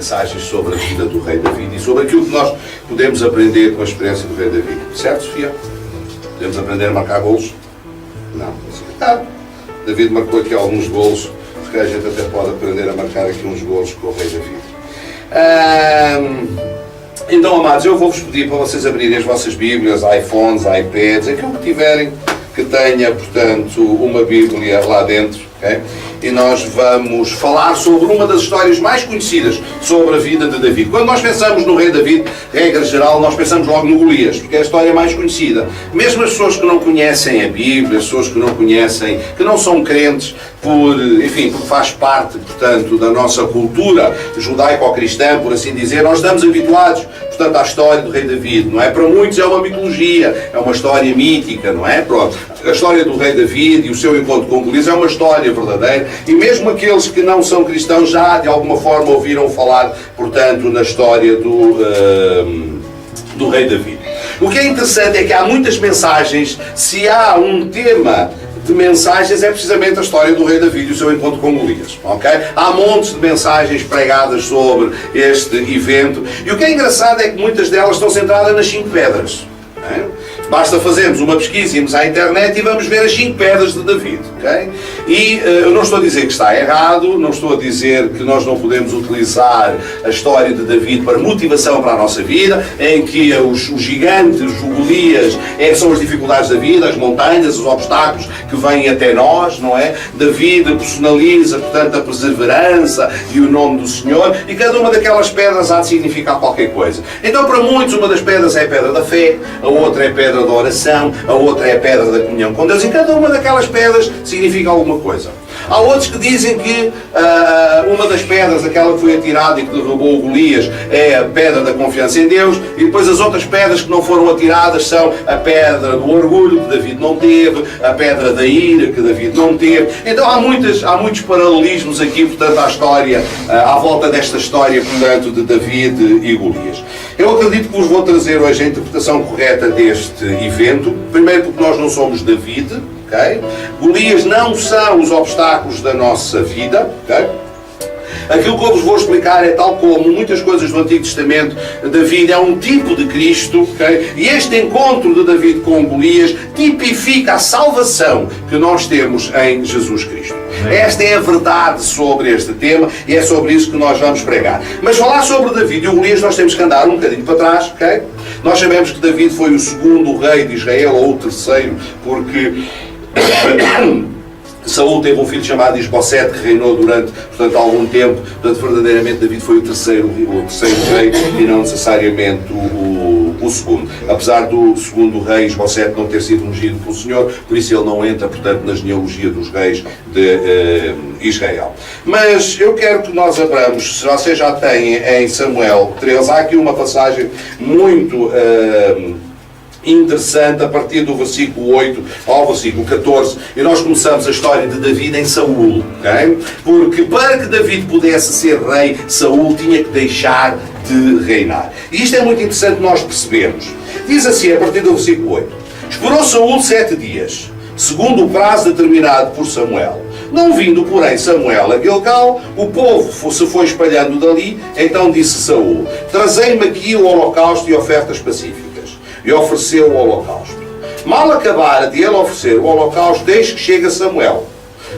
mensagens sobre a vida do rei David e sobre aquilo que nós podemos aprender com a experiência do rei David. Certo, Sofia? Podemos aprender a marcar golos? Não. David marcou aqui alguns golos, porque a gente até pode aprender a marcar aqui uns golos com o rei David. Então, amados, eu vou-vos pedir para vocês abrirem as vossas Bíblias, iPhones, iPads, aquilo que tiverem que tenha, portanto, uma Bíblia lá dentro, okay? E nós vamos falar sobre uma das histórias mais conhecidas sobre a vida de David. Quando nós pensamos no rei David, regra geral, nós pensamos logo no Golias, porque é a história mais conhecida. Mesmo as pessoas que não conhecem a Bíblia, as pessoas que não conhecem, que não são crentes, porque faz parte, portanto, da nossa cultura judaico-cristã, por assim dizer, nós estamos habituados, portanto, à história do rei David, não é? Para muitos é uma mitologia, é uma história mítica, não é? Pronto. A história do rei David e o seu encontro com Golias é uma história verdadeira, e mesmo aqueles que não são cristãos já, de alguma forma, ouviram falar, portanto, na história do rei David. O que é interessante é que há muitas mensagens. Se há um tema de mensagens, é precisamente a história do rei David e o seu encontro com Golias, ok? Há montes de mensagens pregadas sobre este evento, e o que é engraçado é que muitas delas estão centradas nas 5 pedras, não é? Basta fazermos uma pesquisa, irmos à internet e vamos ver as 5 pedras de David, ok? E eu não estou a dizer que está errado, não estou a dizer que nós não podemos utilizar a história de David para motivação para a nossa vida, em que os gigantes, o Golias, são as dificuldades da vida, as montanhas, os obstáculos que vêm até nós, não é? David personaliza, portanto, a perseverança e o nome do Senhor, e cada uma daquelas pedras há de significar qualquer coisa. Então, para muitos, uma das pedras é a pedra da fé, a outra é a pedra da oração, a outra é a pedra da comunhão com Deus, e cada uma daquelas pedras significa alguma coisa. Há outros que dizem que uma das pedras, aquela que foi atirada e que derrubou o Golias, é a pedra da confiança em Deus, e depois as outras pedras que não foram atiradas são a pedra do orgulho, que David não teve, a pedra da ira, que David não teve. Então há muitos paralelismos aqui, portanto, à história, à volta desta história, portanto, de David e Golias. Eu acredito que vos vou trazer hoje a interpretação correta deste evento, primeiro porque nós não somos David, okay? Golias não são os obstáculos da nossa vida, okay? Aquilo que eu vos vou explicar é tal como muitas coisas do Antigo Testamento, David é um tipo de Cristo, okay? E este encontro de David com Golias tipifica a salvação que nós temos em Jesus Cristo. Esta é a verdade sobre este tema e é sobre isso que nós vamos pregar. Mas falar sobre David e o Golias nós temos que andar um bocadinho para trás, ok? Nós sabemos que David foi o segundo rei de Israel, ou o terceiro, porque Saúl teve um filho chamado Isbosete, que reinou durante, portanto, algum tempo. Portanto, verdadeiramente David foi o terceiro rei e não necessariamente o segundo. Apesar do segundo rei Isbosete não ter sido ungido pelo Senhor, por isso ele não entra, portanto, na genealogia dos reis de Israel. Mas eu quero que nós abramos, se vocês já têm em Samuel 13, há aqui uma passagem muito interessante a partir do versículo 8 ao versículo 14, e nós começamos a história de David em Saúl, okay? Porque para que David pudesse ser rei, Saúl tinha que deixar de reinar. E isto é muito interessante nós percebermos. Diz assim a partir do versículo 8: Esperou Saúl 7 dias, segundo o prazo determinado por Samuel. Não vindo, porém, Samuel a Gilgal, o povo se foi espalhando dali. Então disse Saúl: Trazei-me aqui o holocausto e ofertas pacíficas. E ofereceu o holocausto. Mal acabara de ele oferecer o holocausto, desde que chega Samuel.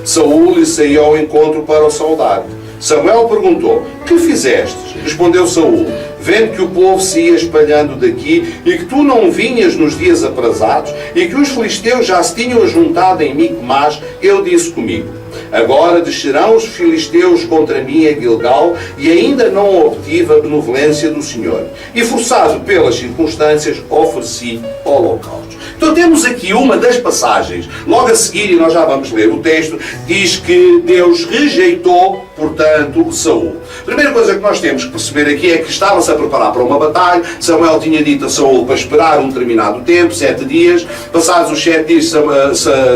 Saúl lhe saiu ao encontro para o saudar. Samuel perguntou: Que fizestes? Respondeu Saúl: Vendo que o povo se ia espalhando daqui, e que tu não vinhas nos dias aprazados, e que os filisteus já se tinham ajuntado em Micmas, eu disse comigo: Agora descerão os filisteus contra mim a Gilgal, e ainda não obtive a benevolência do Senhor. E forçado pelas circunstâncias, ofereci holocaustos. Então temos aqui uma das passagens, logo a seguir, e nós já vamos ler o texto, diz que Deus rejeitou, portanto, Saúl. A primeira coisa que nós temos que perceber aqui é que estava-se a preparar para uma batalha. Samuel tinha dito a Saúl para esperar um determinado tempo, 7 dias. Passados os 7 dias,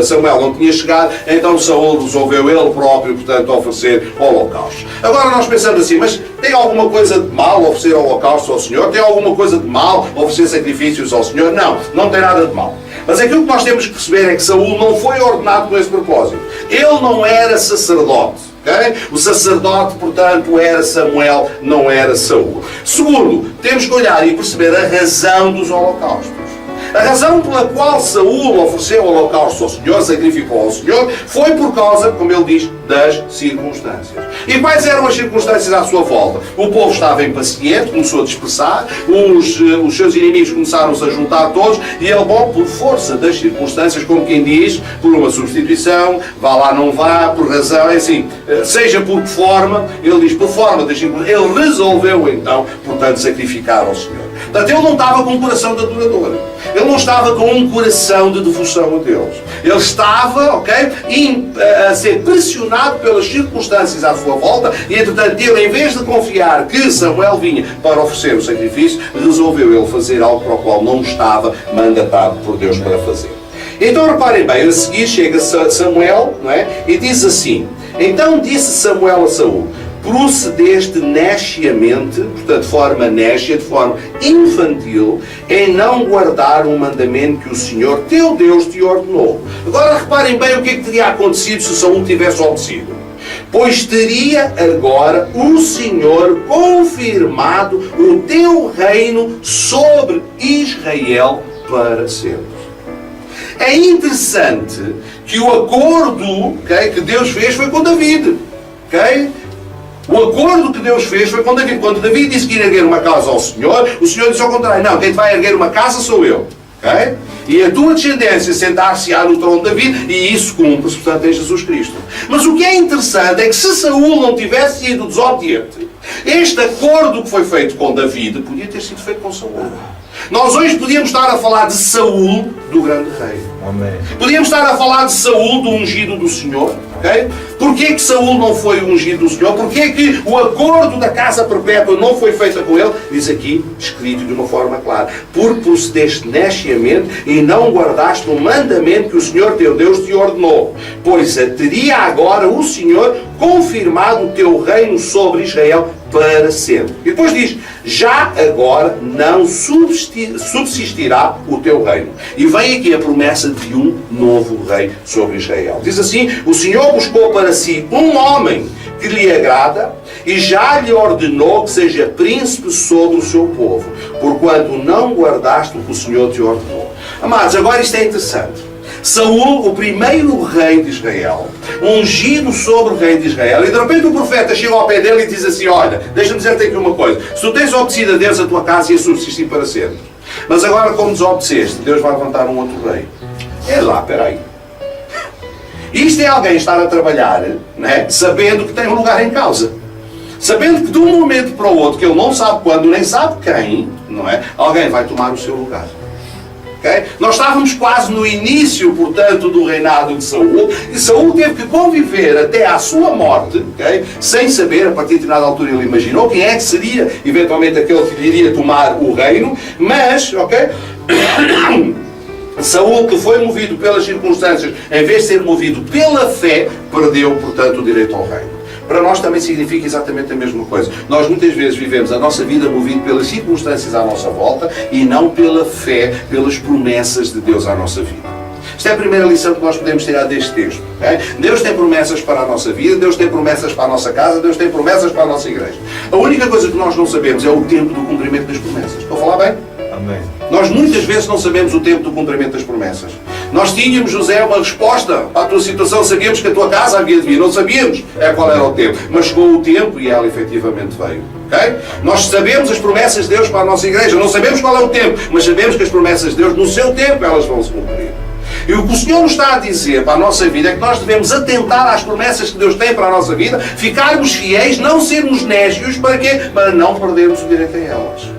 Samuel não tinha chegado, então Saúl resolveu ele próprio, portanto, oferecer holocaustos. Agora nós pensamos assim, mas tem alguma coisa de mal oferecer holocaustos ao Senhor? Tem alguma coisa de mal oferecer sacrifícios ao Senhor? Não, não tem nada de mal. Mas aquilo que nós temos que perceber é que Saúl não foi ordenado com esse propósito. Ele não era sacerdote. Okay? O sacerdote, portanto, era Samuel, não era Saul. Segundo, temos que olhar e perceber a razão dos holocaustos. A razão pela qual Saul ofereceu o holocausto ao Senhor, sacrificou ao Senhor, foi por causa, como ele diz, das circunstâncias. E quais eram as circunstâncias à sua volta? O povo estava impaciente, começou a dispersar, os seus inimigos começaram-se a juntar todos, e ele, bom, por força das circunstâncias, como quem diz, por uma substituição, vá lá, não vá, por razão, é assim, seja por que forma, ele diz, por forma das circunstâncias, ele resolveu então, portanto, sacrificar ao Senhor. Portanto, ele não estava com um coração de adorador. Ele não estava com um coração de devoção a Deus. Ele estava, ok, a ser pressionado pelas circunstâncias à sua volta e, entretanto, ele, em vez de confiar que Samuel vinha para oferecer o sacrifício, resolveu ele fazer algo para o qual não estava mandatado por Deus para fazer. Então, reparem bem, a seguir chega Samuel, não é? E diz assim, então disse Samuel a Saul, procedeste nesciamente, portanto, de forma nécia, de forma infantil, em não guardar um mandamento que o Senhor, teu Deus, te ordenou. Agora reparem bem o que é que teria acontecido se Saul tivesse obedecido. Pois teria agora o Senhor confirmado o teu reino sobre Israel para sempre. É interessante que o acordo, okay, que Deus fez foi com David. Okay? O acordo que Deus fez foi com David. Quando David disse que ia erguer uma casa ao Senhor, o Senhor disse ao contrário, não, quem te vai erguer uma casa sou eu. Okay? E a tua descendência sentar-se-á no trono de David, e isso cumpre-se, portanto, em Jesus Cristo. Mas o que é interessante é que se Saul não tivesse sido desobediente, este acordo que foi feito com David podia ter sido feito com Saul. Nós hoje podíamos estar a falar de Saul, do grande rei. Amém. Podíamos estar a falar de Saul, do ungido do Senhor. Okay? Porquê que Saul não foi o ungido do Senhor? Porquê que o acordo da casa perpétua não foi feito com ele? Diz aqui, escrito de uma forma clara. Porque procedeste nesciamente e não guardaste o mandamento que o Senhor teu Deus te ordenou. Pois teria agora o Senhor confirmado o teu reino sobre Israel para sempre. E depois diz, já agora não subsistirá o teu reino. E vem aqui a promessa de um novo rei sobre Israel. Diz assim, o Senhor buscou para si um homem que lhe agrada e já lhe ordenou que seja príncipe sobre o seu povo, porquanto não guardaste o que o Senhor te ordenou. Amados, agora isto é interessante. Saul, o primeiro rei de Israel, ungido sobre o rei de Israel, e de repente o profeta chega ao pé dele e diz assim, olha, deixa-me dizer-te aqui uma coisa, se tu tens obedecido a Deus, a tua casa ia subsistir para sempre. Mas agora, como desobedeceste, Deus vai levantar um outro rei. É lá, espera aí. Isto é alguém estar a trabalhar, né, sabendo que tem um lugar em causa. Sabendo que de um momento para o outro, que ele não sabe quando, nem sabe quem, não é? Alguém vai tomar o seu lugar. Okay? Nós estávamos quase no início, portanto, do reinado de Saul, e Saul teve que conviver até à sua morte, okay? Sem saber, a partir de determinada altura ele imaginou quem é que seria eventualmente aquele que lhe iria tomar o reino, mas, ok? Saul, que foi movido pelas circunstâncias, em vez de ser movido pela fé, perdeu, portanto, o direito ao reino. Para nós também significa exatamente a mesma coisa. Nós muitas vezes vivemos a nossa vida movido pelas circunstâncias à nossa volta e não pela fé, pelas promessas de Deus à nossa vida. Esta é a primeira lição que nós podemos tirar deste texto. Okay? Deus tem promessas para a nossa vida, Deus tem promessas para a nossa casa, Deus tem promessas para a nossa igreja. A única coisa que nós não sabemos é o tempo do cumprimento das promessas. Estou a falar bem? Amém. Nós muitas vezes não sabemos o tempo do cumprimento das promessas. Nós tínhamos, José, uma resposta para a tua situação, sabíamos que a tua casa havia de vir, não sabíamos qual era o tempo, mas chegou o tempo e ela efetivamente veio. Okay? Nós sabemos as promessas de Deus para a nossa igreja, não sabemos qual é o tempo, mas sabemos que as promessas de Deus, no seu tempo, elas vão se cumprir. E o que o Senhor nos está a dizer para a nossa vida é que nós devemos atentar às promessas que Deus tem para a nossa vida, ficarmos fiéis, não sermos nécios, para quê? Para não perdermos o direito a elas.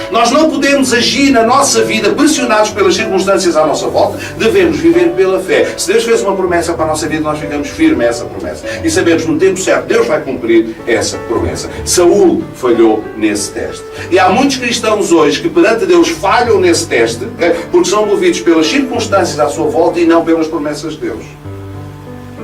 Nós não podemos agir na nossa vida pressionados pelas circunstâncias à nossa volta, devemos viver pela fé. Se Deus fez uma promessa para a nossa vida, nós ficamos firmes a essa promessa. E sabemos que no tempo certo Deus vai cumprir essa promessa. Saul falhou nesse teste. E há muitos cristãos hoje que perante Deus falham nesse teste, porque são movidos pelas circunstâncias à sua volta e não pelas promessas de Deus.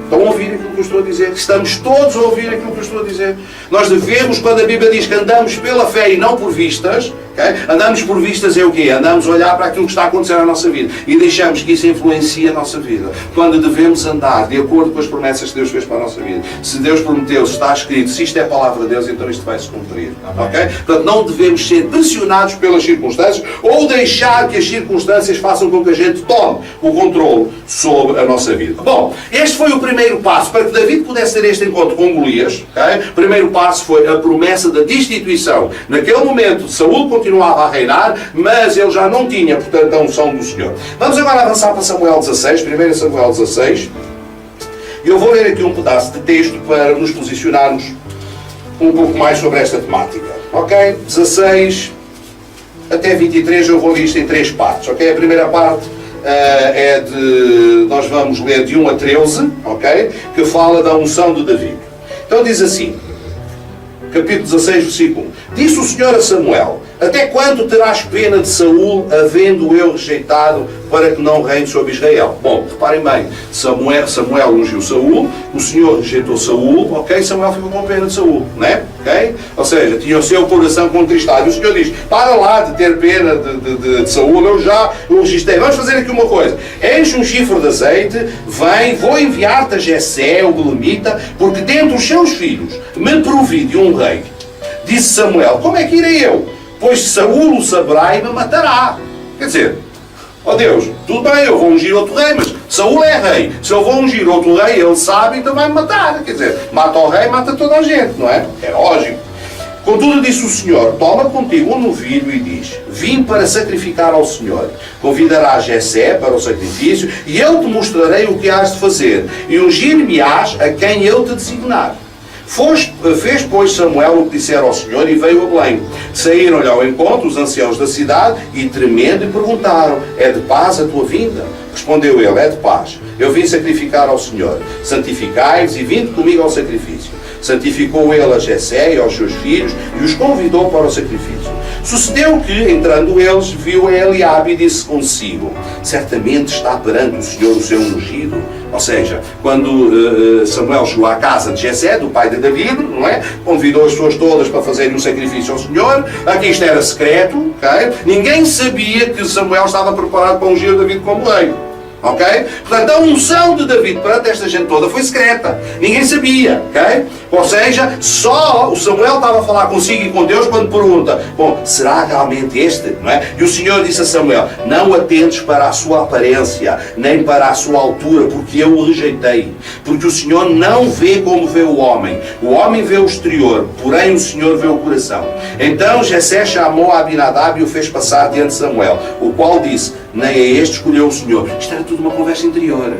Estão a ouvir aquilo que eu estou a dizer? Estamos todos a ouvir aquilo que eu estou a dizer? Nós devemos, quando a Bíblia diz que andamos pela fé e não por vistas, okay? Andamos por vistas é o quê? Andamos a olhar para aquilo que está a acontecer na nossa vida e deixamos que isso influencie a nossa vida. Quando devemos andar de acordo com as promessas que Deus fez para a nossa vida. Se Deus prometeu, se está escrito, se isto é a palavra de Deus, então isto vai se cumprir. Okay? Portanto, não devemos ser pressionados pelas circunstâncias ou deixar que as circunstâncias façam com que a gente tome o controle sobre a nossa vida. Bom, este foi o primeiro passo para que David pudesse ter este encontro com Golias. Okay? O primeiro passo foi a promessa da destituição. Naquele momento, Saúl continuava a reinar, mas ele já não tinha, portanto, a unção do Senhor. Vamos agora avançar para Samuel 16, 1 Samuel 16. E eu vou ler aqui um pedaço de texto para nos posicionarmos um pouco mais sobre esta temática. Ok? 16 até 23, eu vou ler isto em 3 partes. Ok? A primeira parte nós vamos ler de 1 a 13, ok? Que fala da unção de Davi. Então diz assim, capítulo 16, versículo 1. Disse o Senhor a Samuel: até quando terás pena de Saúl, havendo eu rejeitado, para que não reine sobre Israel? Bom, reparem bem, Samuel ungiu Saúl, o Senhor rejeitou Saúl, ok? Samuel ficou com pena de Saúl, não é? Ok? Ou seja, tinha o seu coração contristado. E o Senhor diz: para lá de ter pena de Saúl, eu já o registrei. Vamos fazer aqui uma coisa: enche um chifre de azeite, vem, vou enviar-te a Jessé, o belemita, porque dentre os seus filhos me provi de um rei. Disse Samuel: como é que irei eu? Pois Saúl o saberá e me matará. Quer dizer, ó Deus, tudo bem, eu vou ungir outro rei, mas Saúl é rei. Se eu vou ungir outro rei, ele sabe, então vai-me matar. Quer dizer, mata o rei, mata toda a gente, não é? É lógico. Contudo, disse o Senhor: toma contigo um novilho e diz: vim para sacrificar ao Senhor. Convidarás Jessé para o sacrifício e eu te mostrarei o que hás de fazer. E ungir-me-ás a quem eu te designar. Fez, pois, Samuel o que dissera ao Senhor e veio a Belém. Saíram-lhe ao encontro os anciãos da cidade e, tremendo, lhe perguntaram: é de paz a tua vinda? Respondeu ele: é de paz. Eu vim sacrificar ao Senhor. Santificai-vos e vinde comigo ao sacrifício. Santificou ele a Jessé e aos seus filhos e os convidou para o sacrifício. Sucedeu que, entrando eles, viu a Eliabe e disse consigo: certamente está perante o Senhor o seu ungido. Ou seja, quando Samuel chegou à casa de Jessé, do pai de David, não é? Convidou as pessoas todas para fazerem um sacrifício ao Senhor. Aqui isto era secreto, ok? Ninguém sabia que Samuel estava preparado para ungir David como rei. Ok? Portanto, a unção de David perante esta gente toda foi secreta. Ninguém sabia. Ok? Ou seja, só o Samuel estava a falar consigo e com Deus quando pergunta: bom, será realmente este? Não é? E o Senhor disse a Samuel: não atentes para a sua aparência, nem para a sua altura, porque eu o rejeitei. Porque o Senhor não vê como vê o homem. O homem vê o exterior, porém o Senhor vê o coração. Então Jessé chamou a Abinadab e o fez passar diante de Samuel, o qual disse: nem é este escolheu o Senhor. Isto era tudo uma conversa interior.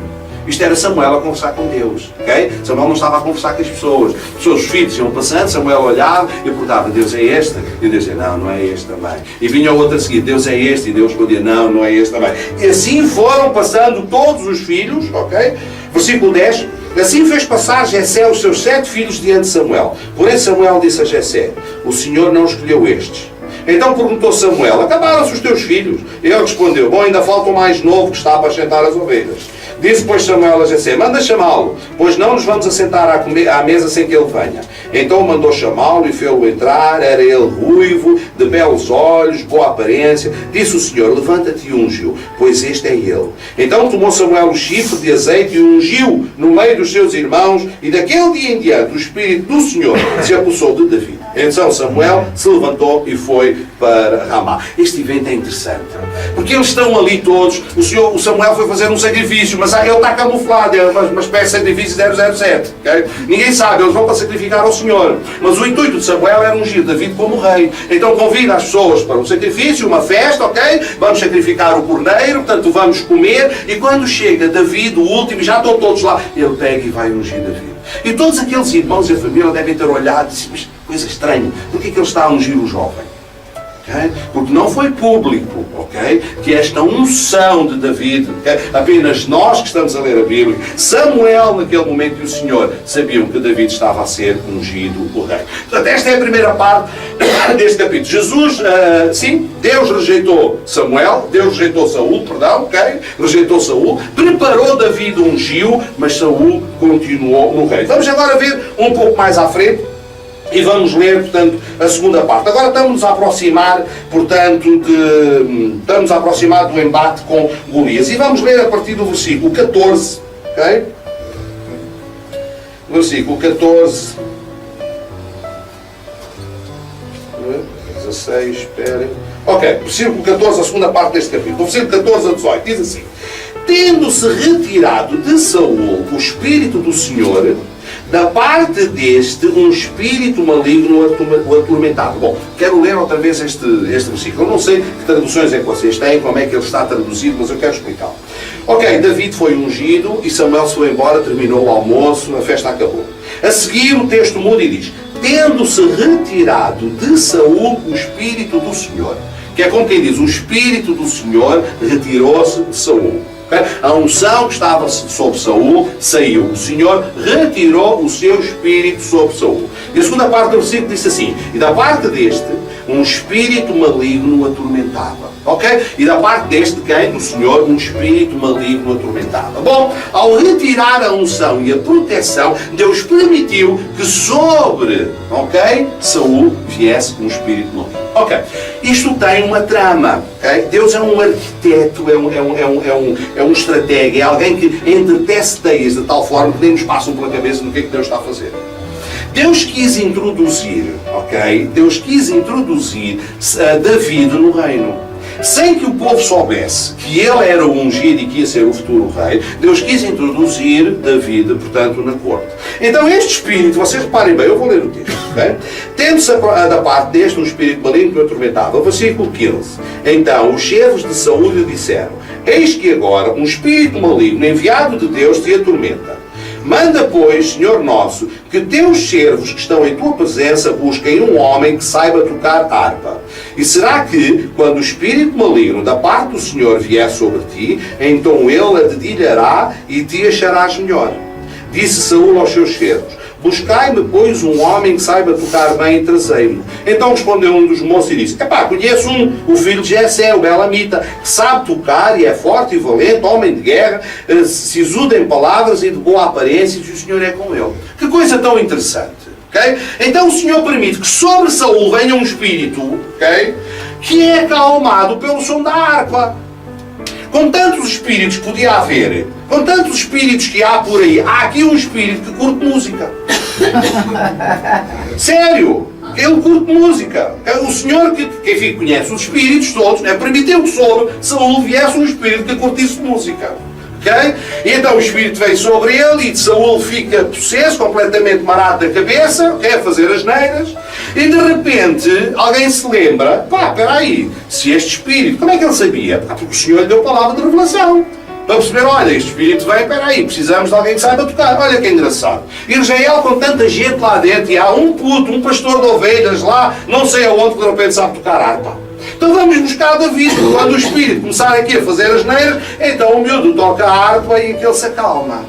Isto era Samuel a conversar com Deus. Okay? Samuel não estava a conversar com as pessoas. Os filhos iam passando, Samuel olhava e perguntava: Deus é este? E Deus dizia: não, não é este também. E vinha o outro a seguir: Deus é este? E Deus respondia: não, não é este também. E assim foram passando todos os filhos. Okay? Versículo 10. Assim fez passar Jessé os seus 7 filhos diante de Samuel. Porém Samuel disse a Jessé: o Senhor não escolheu estes. Então perguntou Samuel: acabaram-se os teus filhos? Ele respondeu: bom, ainda falta o mais novo que está a apacentar as ovelhas. Disse, pois, Samuel a Jessé: manda chamá-lo, pois não nos vamos assentar à mesa sem que ele venha. Então mandou chamá-lo e fê-lo entrar. Era ele ruivo, de belos olhos, boa aparência. Disse o Senhor: levanta-te e unge-o, pois este é ele. Então tomou Samuel o chifre de azeite e ungiu no meio dos seus irmãos, e daquele dia em diante o Espírito do Senhor se apossou de Davi. Então Samuel se levantou e foi para Ramá. Este evento é interessante, porque eles estão ali todos. O Samuel foi fazer um sacrifício, mas ele está camuflado, é uma espécie de sacrifício 007. Okay? Ninguém sabe, eles vão para sacrificar ao Senhor. Mas o intuito de Samuel era ungir David como rei. Então convida as pessoas para um sacrifício, uma festa, ok? Vamos sacrificar o cordeiro, portanto vamos comer, e quando chega David, o último, já estão todos lá, ele pega e vai ungir David. E todos aqueles irmãos e a família devem ter olhado e disse: mas coisa estranha, porquê é que ele está a ungir o jovem? Okay? Porque não foi público, okay? Que esta unção de David, okay? Apenas nós que estamos a ler a Bíblia, Samuel naquele momento e o Senhor sabiam que David estava a ser ungido o rei. Portanto, esta é a primeira parte deste capítulo. Jesus, sim, Deus rejeitou Samuel, Deus rejeitou Saul, perdão, okay? Rejeitou Saul, preparou David, ungiu, mas Saul continuou no reino. Vamos agora ver um pouco mais à frente e vamos ler, portanto, a segunda parte. Agora estamos a aproximar, portanto, do embate com Golias. E vamos ler a partir do versículo 14, ok? Versículo 14. 16, esperem. Ok, versículo 14, a segunda parte deste capítulo. Versículo 14 a 18, diz assim: tendo-se retirado de Saul o Espírito do Senhor, da parte deste, um espírito maligno o atormentava. Bom, quero ler outra vez este versículo. Eu não sei que traduções é que vocês têm, como é que ele está traduzido, mas eu quero explicá-lo. Ok, David foi ungido e Samuel se foi embora, terminou o almoço, a festa acabou. A seguir o texto muda e diz: tendo-se retirado de Saul o Espírito do Senhor. Que é como quem diz, o Espírito do Senhor retirou-se de Saul. Okay? A unção que estava sobre Saul saiu. O Senhor retirou o seu espírito sobre Saul. E a segunda parte do versículo diz assim: e da parte deste, um espírito maligno o atormentava. Ok? E da parte deste, quem? Do Senhor, um espírito maligno o atormentava. Bom, ao retirar a unção e a proteção, Deus permitiu que sobre, ok, Saul viesse um espírito maligno. Ok, isto tem uma trama. Okay? Deus é um arquiteto, é um estratega, é alguém que entretece teias de tal forma que nem nos passam pela cabeça no que é que Deus está a fazer. Deus quis introduzir, ok? Deus quis introduzir David no reino. Sem que o povo soubesse que ele era o ungido e que ia ser o futuro rei, Deus quis introduzir David, portanto, na corte. Então este espírito, vocês reparem bem, eu vou ler o texto, ok? Tendo-se da parte deste um espírito maligno que o atormentava, versículo 15. Então os servos de Saúl lhe disseram: eis que agora um espírito maligno enviado de Deus te atormenta. Manda, pois, Senhor nosso, que teus servos que estão em tua presença busquem um homem que saiba tocar harpa. E será que, quando o espírito maligno da parte do Senhor vier sobre ti, então ele a dedilhará e te acharás melhor? Disse Saúl aos seus servos: buscai-me, pois, um homem que saiba tocar bem e trazei-mo. Então respondeu um dos moços e disse: conheço o filho de Jessé, o Belamita, que sabe tocar e é forte e valente, homem de guerra, sisudo em palavras e de boa aparência, e o Senhor é com ele. Que coisa tão interessante. Okay? Então o Senhor permite que sobre Saúl venha um espírito, okay, que é acalmado pelo som da harpa. Com tantos espíritos que podia haver, com tantos espíritos que há por aí, há aqui um espírito que curte música. Sério, ele curte música. O Senhor, que enfim, conhece os espíritos todos, permitiu que sobre Saúl viesse um espírito que curtisse música. Okay? E então o espírito vem sobre ele e de Saúl fica possesso, completamente marado da cabeça, quer fazer as neiras, e de repente alguém se lembra: espera aí, se este espírito, como é que ele sabia? Porque o Senhor lhe deu palavra de revelação. Para perceber: olha, este espírito vem, espera aí, precisamos de alguém que saiba tocar. Olha que engraçado. Israel com tanta gente lá dentro, e há um pastor de ovelhas lá, não sei aonde, que de repente sabe tocar harpa. Então vamos buscar David. Quando o espírito começar aqui a fazer as neiras, então o miúdo toca a harpa e aquele se acalma.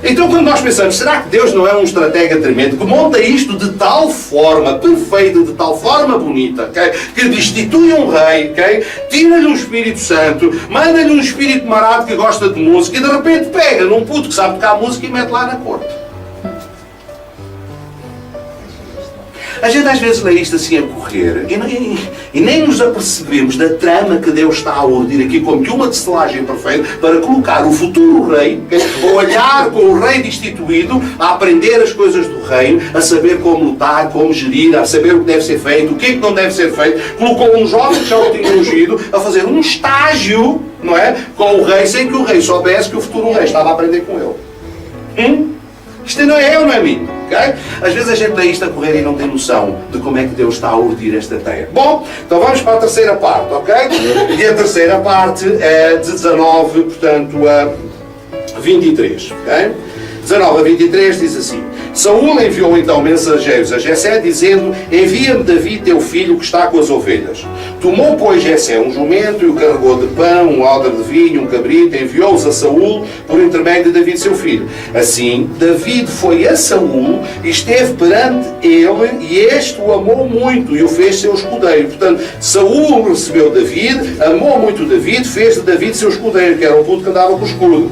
Então quando nós pensamos: será que Deus não é um estratega tremendo, que monta isto de tal forma perfeita, de tal forma bonita, okay, que destitui um rei, okay, tira-lhe um Espírito Santo, manda-lhe um espírito marado que gosta de música e de repente pega num puto que sabe tocar música e mete lá na corte? A gente às vezes lê isto assim a correr e nem nos apercebemos da trama que Deus está a urdir aqui como que uma tecelagem perfeita para colocar o futuro rei, a olhar com o rei destituído, a aprender as coisas do reino, a saber como lutar, como gerir, a saber o que deve ser feito, o que é que não deve ser feito. Colocou um jovem que já o tinha ungido a fazer um estágio, não é, com o rei, sem que o rei soubesse que o futuro rei estava a aprender com ele. Isto não é eu, não é mim. Okay? Às vezes a gente lê isto a correr e não tem noção de como é que Deus está a urdir esta teia. Bom, então vamos para a terceira parte, ok? E a terceira parte é de 19, portanto, a 23, ok? 19 a 23 diz assim: Saúl enviou então mensageiros a Jessé, dizendo: envia-me Davi teu filho que está com as ovelhas. Tomou, pois, Jessé um jumento e o carregou de pão, um odre de vinho, um cabrito, enviou-os a Saúl por intermédio de Davi seu filho. Assim, Davi foi a Saúl e esteve perante ele, e este o amou muito e o fez seu escudeiro. Portanto, Saúl recebeu David, amou muito David, fez de David seu escudeiro, que era um puto que andava com o escudo.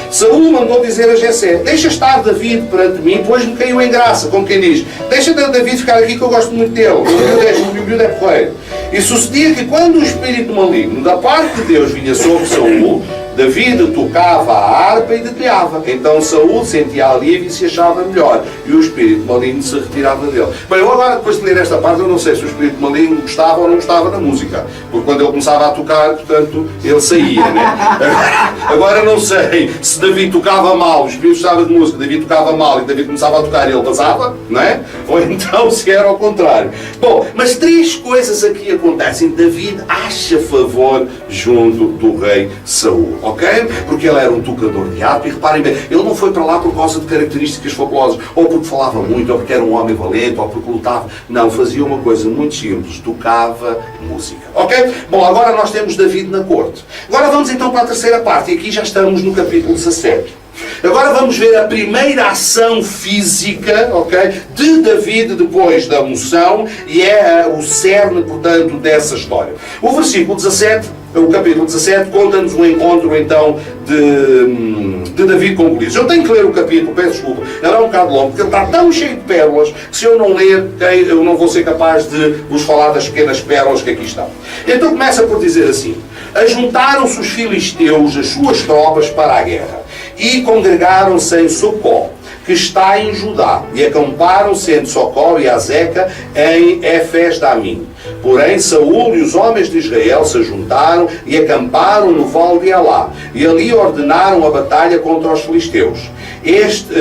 Saúl mandou dizer a Jessé: deixa estar David perante mim, pois me caiu em graça, como quem diz, deixa David ficar aqui que eu gosto muito dele, o miúdo é porreiro. E sucedia que quando o espírito maligno da parte de Deus vinha sobre Saúl, David tocava a harpa e dedilhava. Então Saúl sentia alívio e se achava melhor. E o espírito maligno se retirava dele. Bem, eu agora, depois de ler esta parte, eu não sei se o espírito maligno gostava ou não gostava da música. Porque quando ele começava a tocar, portanto, ele saía, né? Agora não sei se David tocava mal, o espírito gostava de música, David tocava mal e David começava a tocar e ele vazava, não é? Ou então se era ao contrário. Bom, mas três coisas aqui acontecem. David acha favor junto do rei Saúl. Ok? Porque ele era um tocador de harpa, e reparem bem, ele não foi para lá por causa de características fabulosas, ou porque falava muito, ou porque era um homem valente, ou porque lutava. Não, fazia uma coisa muito simples, tocava música. Ok? Bom, agora nós temos David na corte. Agora vamos então para a terceira parte, e aqui já estamos no capítulo 17. Agora vamos ver a primeira ação física, ok, de David depois da unção, e é o cerne, portanto, dessa história. O versículo 17, o capítulo 17, conta-nos um encontro, então, de David com Golias. Eu tenho que ler o capítulo, peço desculpa, ele é um bocado longo, porque ele está tão cheio de pérolas, que se eu não ler, eu não vou ser capaz de vos falar das pequenas pérolas que aqui estão. Então começa por dizer assim: ajuntaram-se os filisteus, as suas tropas, para a guerra, e congregaram-se em Socó, que está em Judá, e acamparam-se entre Socó e Azeca em Efes-Damim. Porém, Saúl e os homens de Israel se juntaram e acamparam no vale de Elá, e ali ordenaram a batalha contra os filisteus.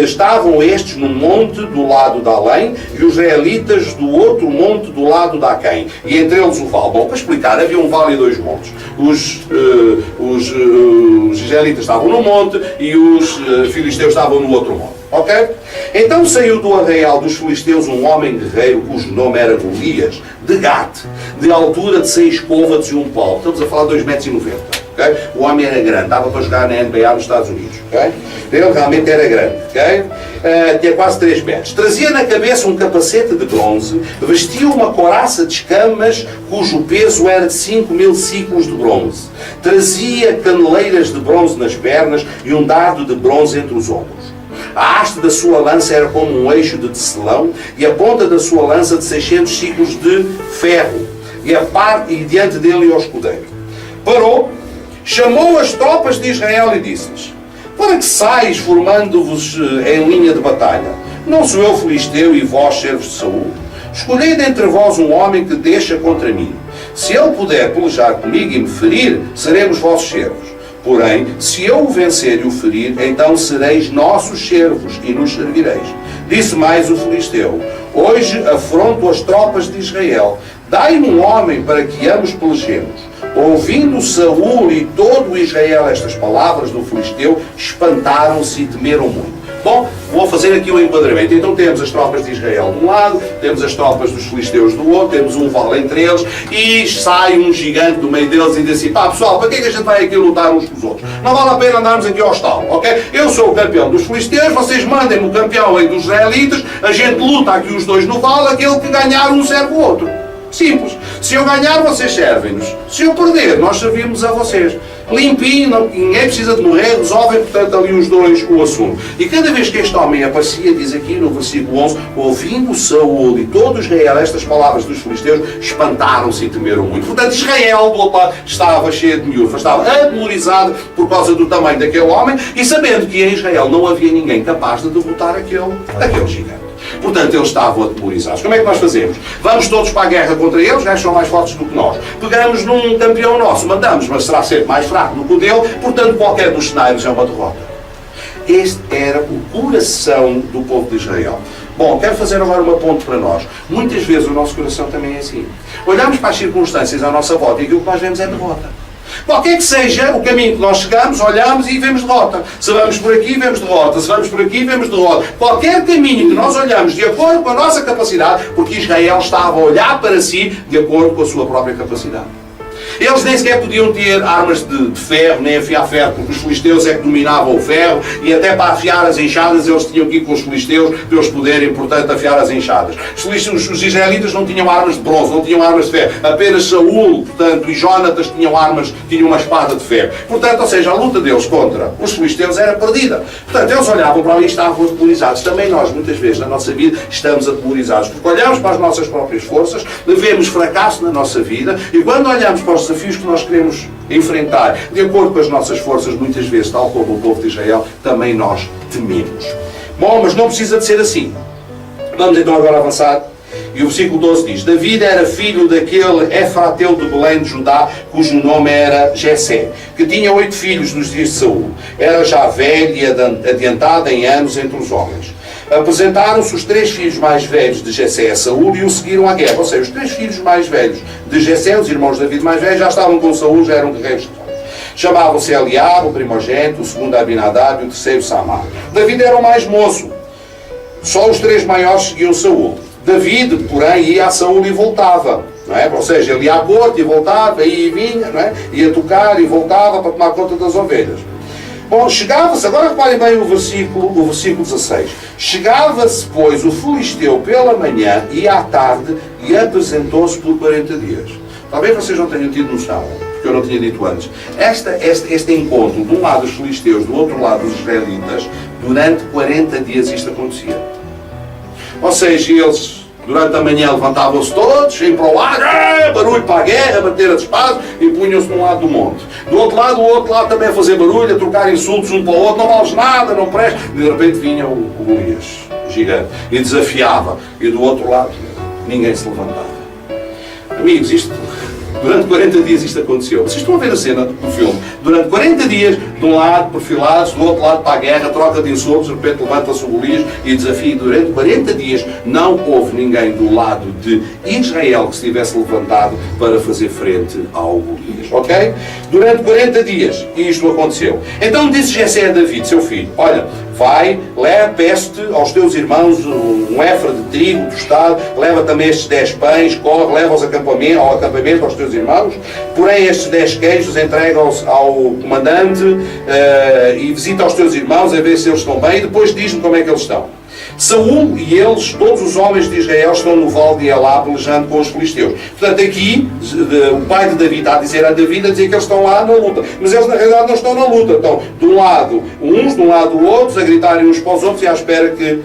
Estavam estes no monte do lado de Além, e os israelitas do outro monte do lado de Aquém, e entre eles o vale. Bom, para explicar, havia um vale e dois montes. Os israelitas estavam no monte e os filisteus estavam no outro monte. Ok? Então saiu do arraial dos filisteus um homem guerreiro cujo nome era Golias, de Gate, de altura de 6 côvados e um palmo. Estamos a falar de 2,90 metros. Okay? O homem era grande, dava para jogar na NBA nos Estados Unidos. Okay? Ele realmente era grande. Okay? Tinha quase 3 metros. Trazia na cabeça um capacete de bronze, vestia uma couraça de escamas cujo peso era de 5.000 ciclos de bronze. Trazia caneleiras de bronze nas pernas e um dardo de bronze entre os ombros. A haste da sua lança era como um eixo de tecelão, e a ponta da sua lança de 600 ciclos de ferro, e diante dele ia o escudeiro. Parou, chamou as tropas de Israel e disse-lhes: para que sais formando-vos em linha de batalha? Não sou eu filisteu e vós servos de Saúl? Escolhei dentre vós um homem que deixa contra mim. Se ele puder pelejar comigo e me ferir, seremos vossos servos. Porém, se eu o vencer e o ferir, então sereis nossos servos e nos servireis. Disse mais o filisteu: hoje afronto as tropas de Israel. Dai-me um homem para que ambos pelejemos. Ouvindo Saúl e todo Israel estas palavras do filisteu, espantaram-se e temeram muito. Bom, vou fazer aqui um enquadramento. Então temos as tropas de Israel de um lado, temos as tropas dos filisteus do outro, temos um vale entre eles, e sai um gigante do meio deles e diz assim: pá, pessoal, para que é que a gente vai aqui lutar uns com os outros? Não vale a pena andarmos aqui ao estalo, ok? Eu sou o campeão dos filisteus, vocês mandem-me o campeão aí dos israelitas, a gente luta aqui os dois no vale, aquele que ganhar um serve o outro. Simples. Se eu ganhar, vocês servem-nos. Se eu perder, nós servimos a vocês. Limpinho, ninguém precisa de morrer, resolvem, portanto, ali os dois o assunto. E cada vez que este homem aparecia, diz aqui no versículo 11, ouvindo Saúl e todo Israel estas palavras dos filisteus, espantaram-se e temeram muito. Portanto, Israel, do outro lado, estava cheio de miúfas, estava atemorizado por causa do tamanho daquele homem, e sabendo que em Israel não havia ninguém capaz de derrotar aquele gigante. Portanto, eles estavam atemorizados. Como é que nós fazemos? Vamos todos para a guerra contra eles, eles são mais fortes do que nós. Pegamos num campeão nosso, mandamos, mas será sempre mais fraco do que o dele, portanto, qualquer dos cenários é uma derrota. Este era o coração do povo de Israel. Bom, quero fazer agora uma ponte para nós. Muitas vezes o nosso coração também é assim. Olhamos para as circunstâncias à nossa volta e aquilo que nós vemos é derrota. Qualquer que seja o caminho que nós chegamos, olhamos e vemos derrota. Se vamos por aqui, vemos derrota. Se vamos por aqui, vemos derrota. Qualquer caminho que nós olhamos de acordo com a nossa capacidade, porque Israel estava a olhar para si de acordo com a sua própria capacidade. Eles nem sequer podiam ter armas de ferro, nem afiar ferro, porque os filisteus é que dominavam o ferro, e até para afiar as enxadas eles tinham que ir com os filisteus para eles poderem, portanto, afiar as enxadas. Os israelitas não tinham armas de bronze, não tinham armas de ferro. Apenas Saúl, portanto, e Jónatas tinham armas, tinham uma espada de ferro. Portanto, ou seja, a luta deles contra os filisteus era perdida. Portanto, eles olhavam para ali e estavam atemorizados. Também nós, muitas vezes, na nossa vida, estamos atemorizados, porque olhamos para as nossas próprias forças, vemos fracasso na nossa vida, e quando olhamos para os desafios que nós queremos enfrentar, de acordo com as nossas forças, muitas vezes, tal como o povo de Israel, também nós tememos. Bom, mas não precisa de ser assim. Vamos então agora avançar. E o versículo 12 diz: David era filho daquele Efrateu de Belém de Judá, cujo nome era Jessé, que tinha 8 filhos nos dias de Saúl. Era já velho e adiantado em anos entre os homens. Apresentaram-se os 3 filhos mais velhos de Jessé a Saúl e o seguiram à guerra. Ou seja, os 3 filhos mais velhos de Jessé, os irmãos de David mais velhos, já estavam com Saúl, já eram guerreiros. Chamavam-se Eliabe, o primogênito, o segundo Abinadab e o terceiro Samar. David era o mais moço. Só os 3 maiores seguiam Saúl. David, porém, ia a Saúl e voltava. Não é? Ou seja, ele ia à corte e voltava, ia e vinha, não é? Ia tocar e voltava para tomar conta das ovelhas. Bom, chegava-se, agora reparem bem o versículo 16. Chegava-se, pois, o filisteu pela manhã e à tarde e apresentou-se por 40 dias. Talvez vocês não tenham tido noção, porque eu não tinha dito antes. Este encontro, de um lado os filisteus, do outro lado os israelitas, durante 40 dias isto acontecia. Ou seja, eles, durante a manhã, levantavam-se todos, iam para o lado, barulho para a guerra, bater as espadas, e punham-se num lado do monte. Do outro lado, o outro lado também a fazer barulho, a trocar insultos um para o outro, não vales nada, não presta. E de repente vinha o Golias, gigante, e desafiava. E do outro lado, ninguém se levantava. Amigos, durante 40 dias isto aconteceu. Vocês estão a ver a cena do filme. Durante 40 dias, de um lado perfilados, do outro lado para a guerra, troca de insultos, de repente levanta-se o Golias e desafia. Durante 40 dias não houve ninguém do lado de Israel que se tivesse levantado para fazer frente ao Golias. Ok? Durante 40 dias isto aconteceu. Então disse Jessé a David, seu filho: olha, vai, peço-te aos teus irmãos um éfra de trigo tostado, leva também estes 10 pães, corre, leva-os ao acampamento aos teus irmãos, porém estes 10 queijos entrega-os ao comandante e visita aos teus irmãos a ver se eles estão bem, e depois diz-me como é que eles estão. Saúl e eles, todos os homens de Israel, estão no vale de Elá pelejando com os filisteus. Portanto, aqui, o pai de David está a dizer a David, a dizer que eles estão lá na luta. Mas eles, na realidade, não estão na luta. Estão, de um lado uns, de um lado outros, a gritarem uns para os outros e à espera que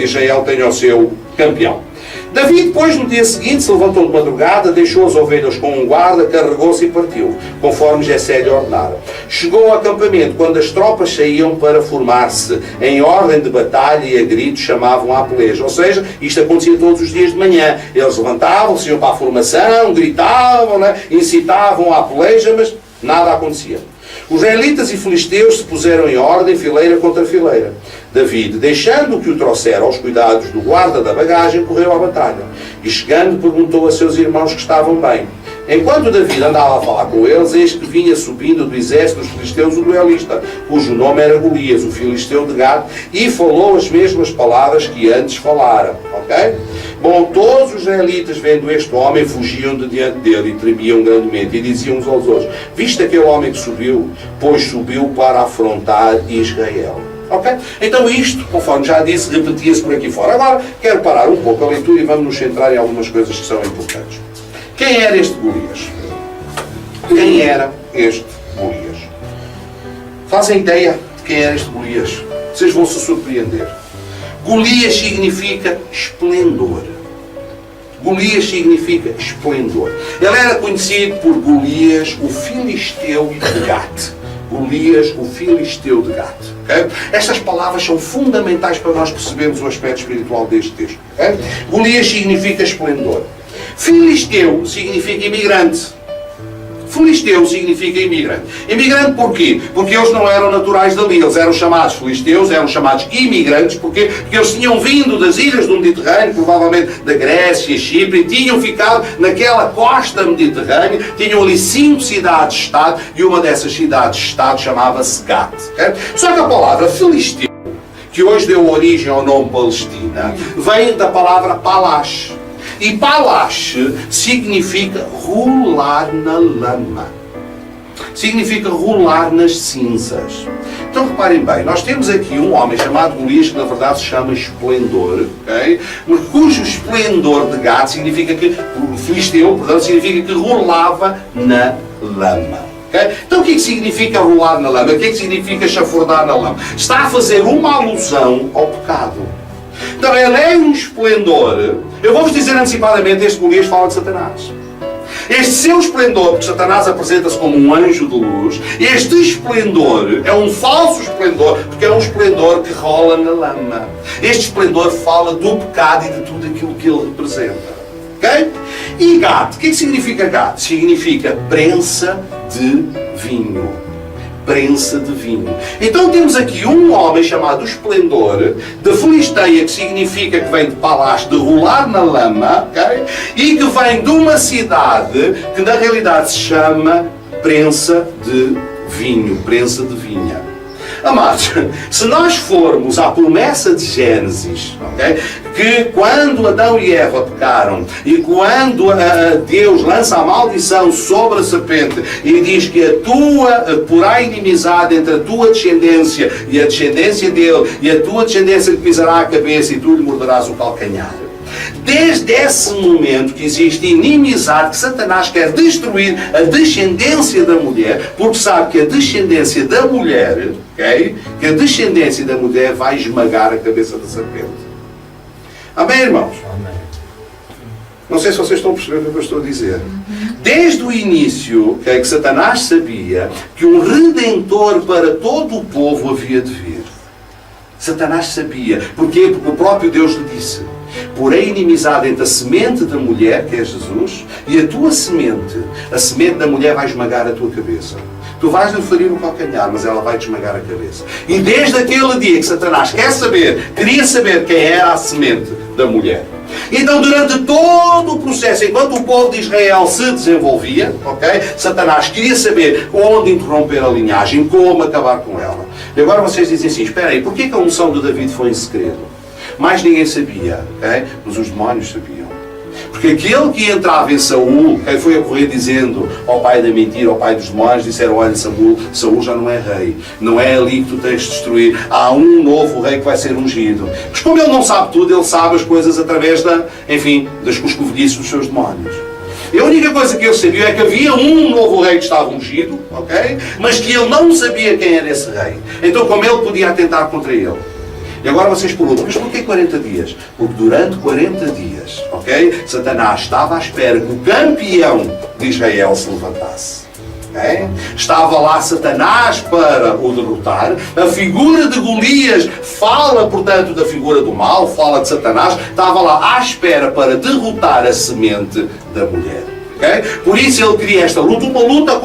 Israel tenha o seu campeão. David, depois, no dia seguinte, se levantou de madrugada, deixou as ovelhas com um guarda, carregou-se e partiu, conforme Jessé lhe ordenara. Chegou ao acampamento, quando as tropas saíam para formar-se em ordem de batalha e a gritos chamavam à peleja. Ou seja, isto acontecia todos os dias de manhã. Eles levantavam-se, iam para a formação, gritavam, né? Incitavam à peleja, mas nada acontecia. Os israelitas e filisteus se puseram em ordem, fileira contra fileira. David, deixando que o trouxera aos cuidados do guarda da bagagem, correu à batalha. E chegando, perguntou a seus irmãos que estavam bem. Enquanto David andava a falar com eles, eis que vinha subindo do exército dos filisteus o duelista, cujo nome era Golias, o filisteu de Gade, e falou as mesmas palavras que antes falara. Ok? Bom, todos os israelitas, vendo este homem, fugiam de diante dele e tremiam grandemente, e diziam uns aos outros: viste aquele homem que subiu? Pois subiu para afrontar Israel. Ok? Então isto, conforme já disse, repetia-se por aqui fora. Agora, quero parar um pouco a leitura e vamos nos centrar em algumas coisas que são importantes. Quem era este Golias? Quem era este Golias? Fazem ideia de quem era este Golias? Vocês vão se surpreender. Golias significa esplendor. Golias significa esplendor. Ele era conhecido por Golias, o filisteu de Gate. Golias, o filisteu de Gate. Okay? Estas palavras são fundamentais para nós percebermos o aspecto espiritual deste texto. Okay? Golias significa esplendor. Filisteu significa imigrante. Filisteu significa imigrante. Imigrante porquê? Porque eles não eram naturais dali, eles eram chamados filisteus, eram chamados imigrantes, porquê? Porque eles tinham vindo das ilhas do Mediterrâneo, provavelmente da Grécia, Chipre, e tinham ficado naquela costa mediterrânea, tinham ali 5 cidades-estado, e uma dessas cidades-estado chamava-se Gat. Okay? Só que a palavra filisteu, que hoje deu origem ao nome Palestina, vem da palavra Palash. E Palash significa rolar na lama. Significa rolar nas cinzas. Então reparem bem, nós temos aqui um homem chamado Golias, que na verdade se chama Esplendor, okay? Cujo esplendor de Gat significa que, o filisteu, portanto, significa que rolava na lama. Okay? Então o que é que significa rolar na lama? O que é que significa chafurdar na lama? Está a fazer uma alusão ao pecado. Então ele é um esplendor. Eu vou-vos dizer antecipadamente, este Golias fala de Satanás. Este seu esplendor, porque Satanás apresenta-se como um anjo de luz, este esplendor é um falso esplendor, porque é um esplendor que rola na lama. Este esplendor fala do pecado e de tudo aquilo que ele representa. Ok? E Gat, o que é que significa Gat? Significa prensa de vinho. Prensa de vinho. Então temos aqui um homem chamado Esplendor, da Filisteia, que significa que vem de Palash, de rolar na lama, okay? E que vem de uma cidade que na realidade se chama prensa de vinho, prensa de vinha. Amados, se nós formos à promessa de Gênesis, okay, que quando Adão e Eva pecaram e quando Deus lança a maldição sobre a serpente e diz que porá inimizade entre a tua descendência e a descendência dele, e a tua descendência lhe pisará a cabeça e tu lhe morderás o calcanhar. Desde esse momento que existe inimizade, que Satanás quer destruir a descendência da mulher, porque sabe que a descendência da mulher, okay, que a descendência da mulher vai esmagar a cabeça da serpente. Amém, irmãos? Amém. Não sei se vocês estão a perceber o que eu estou a dizer. Desde o início, okay, que Satanás sabia que um redentor para todo o povo havia de vir. Satanás sabia. Porquê? Porque o próprio Deus lhe disse: porém inimizade entre a semente da mulher, que é Jesus, e a tua semente. A semente da mulher vai esmagar a tua cabeça. Tu vais lhe ferir o calcanhar, mas ela vai te esmagar a cabeça. E desde aquele dia que Satanás queria saber quem era a semente da mulher. Então, durante todo o processo, enquanto o povo de Israel se desenvolvia, okay, Satanás queria saber onde interromper a linhagem, como acabar com ela. E agora vocês dizem assim: espera aí, porquê que a unção de David foi em segredo? Mais ninguém sabia, okay? Mas os demónios sabiam. Porque aquele que entrava em Saul, quem foi a correr dizendo ao pai da mentira, ao pai dos demónios, disseram: olha, Saul já não é rei, não é ali que tu tens de destruir, há um novo rei que vai ser ungido. Mas como ele não sabe tudo, ele sabe as coisas através das coscovilhices dos seus demónios. E a única coisa que ele sabia é que havia um novo rei que estava ungido, okay? Mas que ele não sabia quem era esse rei. Então como ele podia atentar contra ele? E agora vocês perguntam: mas porquê 40 dias? Porque durante 40 dias, ok? Satanás estava à espera que o campeão de Israel se levantasse. Okay? Estava lá Satanás para o derrotar. A figura de Golias fala, portanto, da figura do mal, fala de Satanás. Estava lá à espera para derrotar a semente da mulher. Okay? Por isso ele queria esta luta, uma luta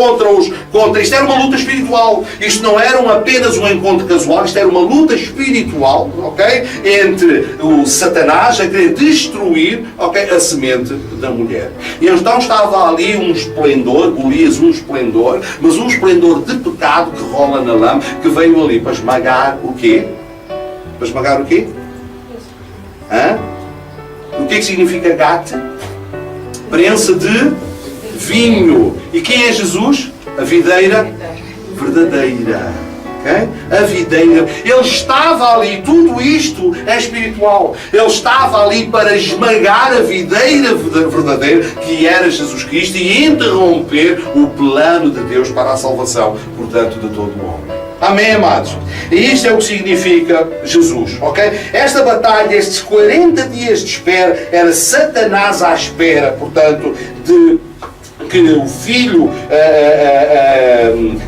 isto era uma luta espiritual, isto não era apenas um encontro casual, isto era uma luta espiritual, okay? Entre o Satanás a querer destruir, okay, a semente da mulher. E então estava ali um esplendor, Golias um esplendor, mas um esplendor de pecado que rola na lama, que veio ali para esmagar o quê? Para esmagar o quê? Hã? O que é que significa Gat? Prensa de vinho. E quem é Jesus? A videira verdadeira. Okay? A videira. Ele estava ali, tudo isto é espiritual. Ele estava ali para esmagar a videira verdadeira, que era Jesus Cristo, e interromper o plano de Deus para a salvação, portanto, de todo o homem. Amém, amados? E isto é o que significa Jesus, ok? Esta batalha, estes 40 dias de espera, era Satanás à espera, portanto, de que o Filho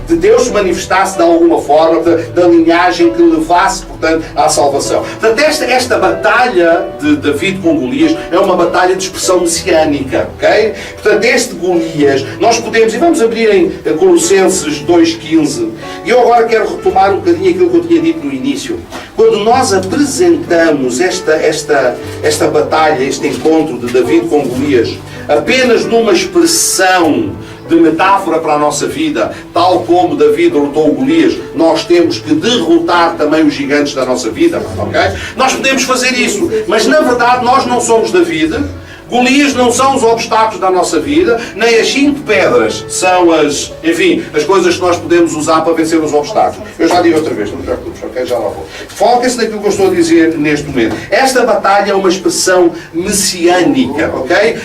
de Deus se manifestasse de alguma forma, da linhagem que levasse, portanto, à salvação. Portanto, esta batalha de David com Golias é uma batalha de expressão messiânica, ok? Portanto, este Golias, nós podemos, e vamos abrir em Colossenses 2,15, e eu agora quero retomar um bocadinho aquilo que eu tinha dito no início. Quando nós apresentamos esta batalha, este encontro de David com Golias, apenas numa expressão de metáfora para a nossa vida, tal como David derrotou Golias, nós temos que derrotar também os gigantes da nossa vida, ok? Nós podemos fazer isso, mas na verdade nós não somos David. Golias não são os obstáculos da nossa vida, nem as 5 pedras são as coisas que nós podemos usar para vencer os obstáculos. Eu já digo outra vez, não te preocupes, ok? Já lá vou. Foca-se naquilo que eu estou a dizer neste momento. Esta batalha é uma expressão messiânica, ok?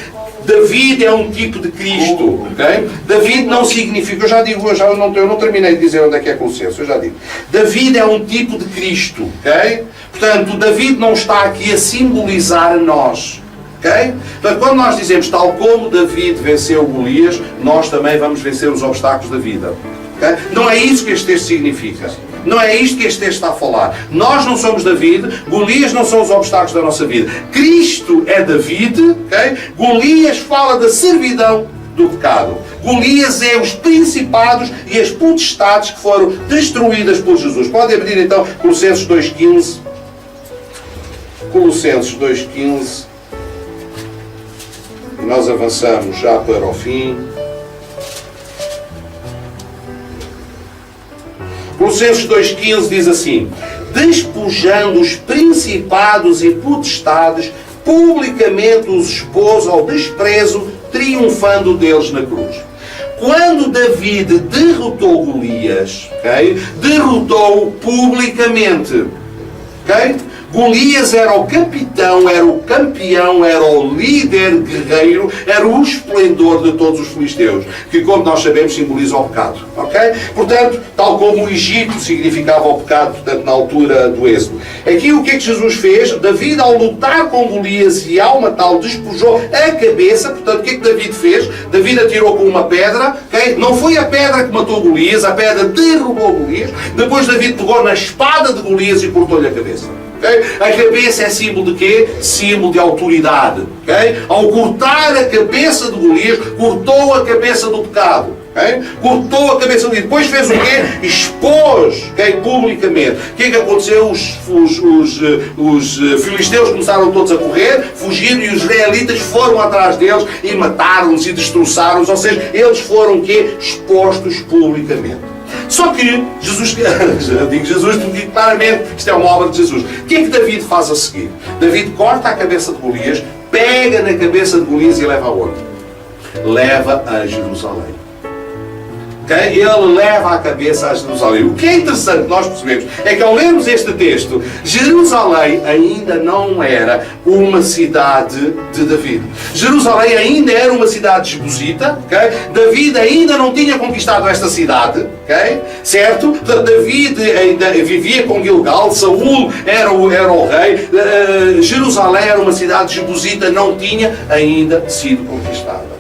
David é um tipo de Cristo, ok? David não significa, eu não terminei de dizer onde é que é Colossenses, eu já digo. David é um tipo de Cristo, ok? Portanto, David não está aqui a simbolizar a nós. Okay? Portanto, quando nós dizemos tal como David venceu Golias, nós também vamos vencer os obstáculos da vida. Okay? Não é isso que este texto significa. Não é isto que este texto está a falar. Nós não somos David, Golias não são os obstáculos da nossa vida. Cristo é David, okay? Golias fala da servidão do pecado. Golias é os principados e as potestades que foram destruídas por Jesus. Pode abrir então Colossenses 2,15. Colossenses 2,15. E nós avançamos já para o fim. Colossenses 2,15 diz assim: despojando os principados e potestades, publicamente os expôs ao desprezo, triunfando deles na cruz. Quando David derrotou Golias, okay, derrotou-o publicamente. Okay? Golias era o capitão, era o campeão, era o líder guerreiro, era o esplendor de todos os filisteus, que, como nós sabemos, simboliza o pecado. Okay? Portanto, tal como o Egito significava o pecado, portanto, na altura do Êxodo. Aqui o que é que Jesus fez? David, ao lutar com Golias e ao matá-lo, despojou a cabeça. Portanto, o que é que David fez? David atirou com uma pedra. Okay? Não foi a pedra que matou Golias, a pedra derrubou Golias. Depois David pegou na espada de Golias e cortou-lhe a cabeça. Okay? A cabeça é símbolo de quê? Símbolo de autoridade. Okay? Ao cortar a cabeça de Golias, cortou a cabeça do pecado. Okay? Cortou a cabeça dele. Depois fez o quê? Expôs, okay, publicamente. O que é que aconteceu? Os filisteus começaram todos a correr, fugiram, e os israelitas foram atrás deles e mataram-os e destroçaram-os. Ou seja, eles foram o quê? Expostos publicamente. Só que Jesus, eu digo Jesus porque digo claramente, isto é uma obra de Jesus. O que é que David faz a seguir? David corta a cabeça de Golias, pega na cabeça de Golias e leva aonde? Leva a Jerusalém. Okay? Ele leva a cabeça a Jerusalém. O que é interessante nós percebemos é que ao lermos este texto, Jerusalém ainda não era uma cidade de David. Jerusalém ainda era uma cidade jebusita. Okay? David ainda não tinha conquistado esta cidade. Okay? Certo? Portanto, David ainda vivia com Gilgal, Saúl era o rei. Jerusalém era uma cidade jebusita, não tinha ainda sido conquistada.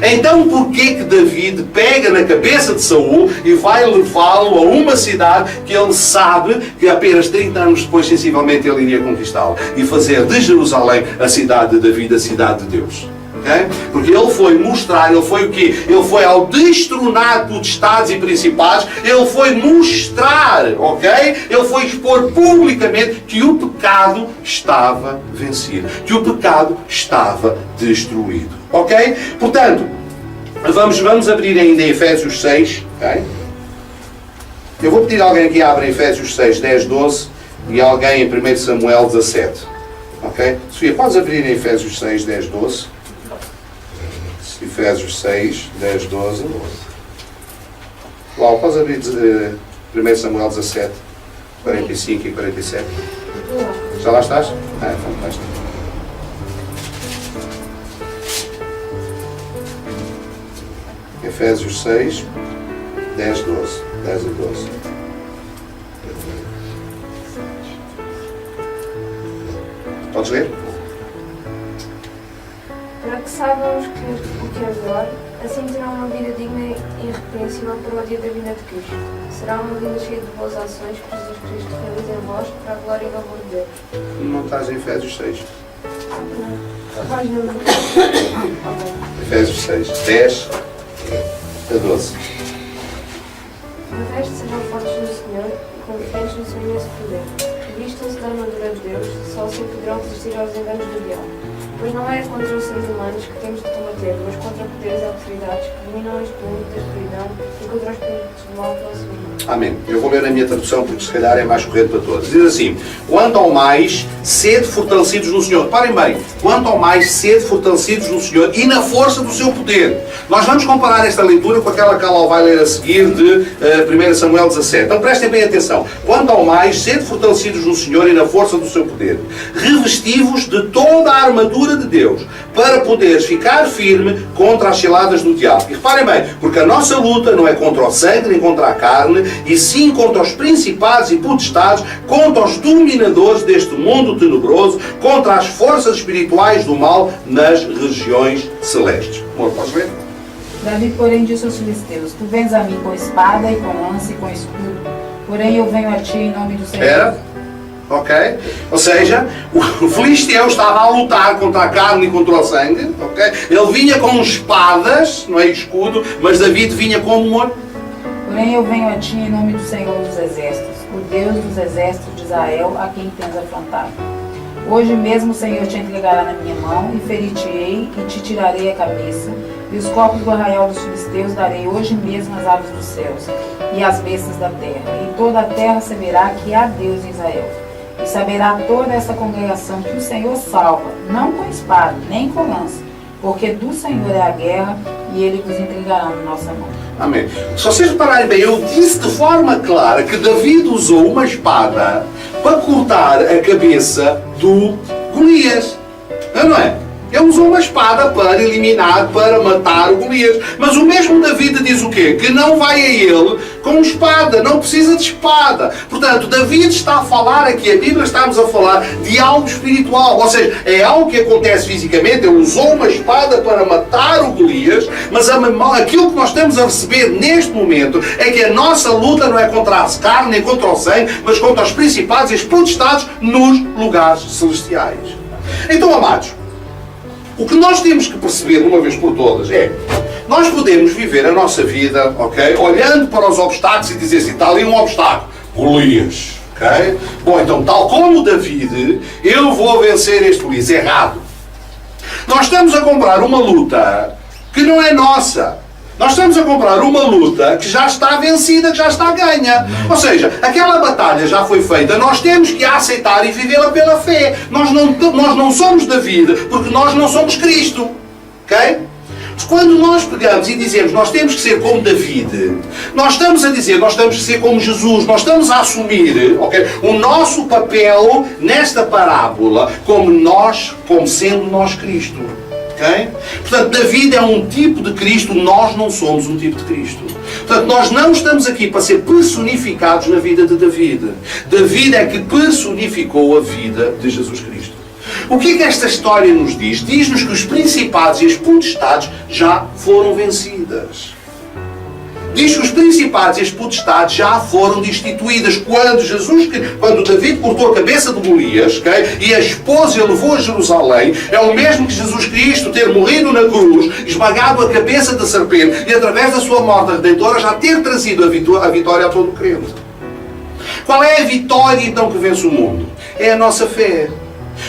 Então porquê que David pega na cabeça de Saúl e vai levá-lo a uma cidade que ele sabe que apenas 30 anos depois, sensivelmente, ele iria conquistá-la e fazer de Jerusalém a cidade de David, a cidade de Deus? Okay? Porque ele foi mostrar, ele foi o quê? Ele foi ao destronar potestades e principados, ele foi mostrar, ok? Ele foi expor publicamente que o pecado estava vencido, que o pecado estava destruído. Ok? Portanto, vamos abrir ainda em Efésios 6. Okay? Eu vou pedir a alguém que abra Efésios 6, 10, 12 e alguém em 1 Samuel 17. Ok? Sofia, podes abrir em Efésios 6, 10, 12? Efésios 6, 10, 12. Uau, podes abrir 1 Samuel 17, 45 e 47? Já lá estás? Ah, fantástico. Efésios 6, 10, 12. 10 e 12. Podes ler? Para que saibamos que o que agora, Assim terá uma vida digna e irrepreensível para o dia da vinda de Cristo. Será uma vida cheia de boas ações que Jesus Cristo realiza em vós para a glória e louvor de Deus. Não estás em Efésios 6. Página Efésios 6, 10 a 12. De resto, sejam fortes no Senhor e confiantes no seu imenso poder. Vistam-se da armadura de Deus, só assim poderão resistir aos enganos do diabo. Pois não é contra os seres humanos que temos de combater, mas contra poderes e autoridades que dominam este mundo da escuridão e contra os espíritos do mal pela sua. Amém. Eu vou ler a minha tradução porque se calhar é mais correto para todos. Diz assim: quanto ao mais, sede fortalecidos no Senhor. Parem bem. Quanto ao mais, sede fortalecidos no Senhor e na força do seu poder. Nós vamos comparar esta leitura com aquela que ela vai ler a seguir de 1 Samuel 17. Então prestem bem atenção. Quanto ao mais, sede fortalecidos no Senhor e na força do seu poder. Revesti-vos de toda a armadura de Deus, para poderes ficar firme contra as ciladas do diabo. E reparem bem, porque a nossa luta não é contra o sangue nem contra a carne, e sim contra os principados e potestades, contra os dominadores deste mundo tenebroso, contra as forças espirituais do mal nas regiões celestes. Amor, podes ler? Davi, porém, disse aos filisteus: Tu vens a mim com espada e com lança e com escudo, porém eu venho a ti em nome do Senhor. Era? Ok? Ou seja, o filisteu estava a lutar contra a carne e contra o sangue. Ok? Ele vinha com espadas, não é escudo, mas David vinha com amor. Porém eu venho a ti em nome do Senhor dos Exércitos, o Deus dos Exércitos de Israel, a quem tens afrontado. Hoje mesmo o Senhor te entregará na minha mão, e ferir-te-ei, e te tirarei a cabeça, e os corpos do arraial dos filisteus darei hoje mesmo às aves dos céus, e às bestas da terra, e toda a terra saberá que há Deus em Israel. E saberá toda essa congregação que o Senhor salva, não com espada, nem com lança, porque do Senhor é a guerra, e Ele vos entregará na nossa mão. Amém. Se vocês repararem bem, eu disse de forma clara que David usou uma espada para cortar a cabeça do Golias. Não é? Ele usou uma espada para eliminar, para matar o Golias. Mas o mesmo David diz o quê? Que não vai a ele com espada, não precisa de espada. Portanto, David está a falar aqui, a Bíblia estamos a falar de algo espiritual. Ou seja, é algo que acontece fisicamente. Ele usou uma espada para matar o Golias, mas aquilo que nós estamos a receber neste momento é que a nossa luta não é contra a carne nem contra o sangue, mas contra os principados e os potestades nos lugares celestiais. Então, amados, o que nós temos que perceber de uma vez por todas é: nós podemos viver a nossa vida, ok, olhando para os obstáculos e dizer assim, está ali um obstáculo, Golias, ok? Bom, então, tal como David, eu vou vencer este Golias. Errado. Nós estamos a comprar uma luta que não é nossa. Nós estamos a comprar uma luta que já está vencida, que já está ganha. Ou seja, aquela batalha já foi feita, nós temos que a aceitar e vivê-la pela fé. Nós não somos David, porque nós não somos Cristo. Ok? Quando nós pegamos e dizemos nós temos que ser como David, nós estamos a dizer nós temos que ser como Jesus, nós estamos a assumir, okay, o nosso papel nesta parábola como sendo nós Cristo. Okay? Portanto, David é um tipo de Cristo, nós não somos um tipo de Cristo. Portanto, nós não estamos aqui para ser personificados na vida de David. David é que personificou a vida de Jesus Cristo. O que é que esta história nos diz? Diz-nos que os principados e as potestades já foram vencidas. Diz que os principados e as potestades já foram destituídas quando David cortou a cabeça de Golias, okay, e a esposa e a levou a Jerusalém. É o mesmo que Jesus Cristo ter morrido na cruz, esmagado a cabeça da serpente e através da sua morte redentora já ter trazido a vitória a todo o crente. Qual é a vitória então que vence o mundo? É a nossa fé.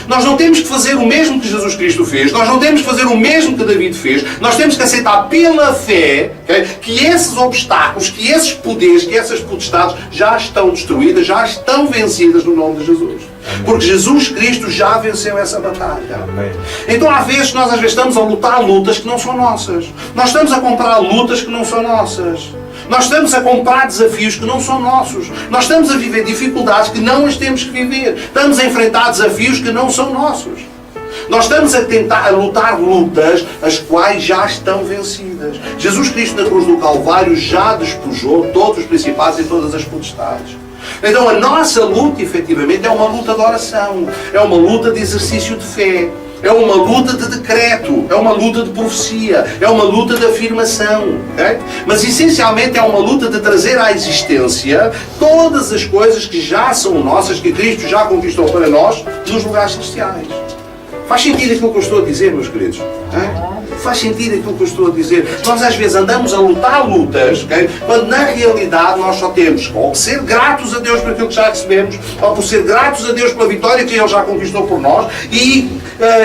Nós não temos que fazer o mesmo que Jesus Cristo fez, nós não temos que fazer o mesmo que David fez, nós temos que aceitar pela fé, okay, que esses obstáculos, que esses poderes, que essas potestades já estão destruídas, já estão vencidas no nome de Jesus. Porque Jesus Cristo já venceu essa batalha. Amém. Então às vezes estamos a lutar lutas que não são nossas. Nós estamos a comprar lutas que não são nossas. Nós estamos a comprar desafios que não são nossos. Nós estamos a viver dificuldades que não as temos que viver. Estamos a enfrentar desafios que não são nossos. Nós estamos a tentar lutar lutas as quais já estão vencidas. Jesus Cristo na cruz do Calvário já despojou todos os principados e todas as potestades. Então a nossa luta, efetivamente, é uma luta de oração. É uma luta de exercício de fé. É uma luta de decreto, é uma luta de profecia, é uma luta de afirmação. Okay? Mas essencialmente é uma luta de trazer à existência todas as coisas que já são nossas, que Cristo já conquistou para nós nos lugares celestiais. Faz sentido aquilo que eu estou a dizer, meus queridos? Faz sentido aquilo que eu estou a dizer. Nós às vezes andamos a lutar lutas, okay? Quando na realidade nós só temos ou que ser gratos a Deus por aquilo que já recebemos, ou por ser gratos a Deus pela vitória que Ele já conquistou por nós, e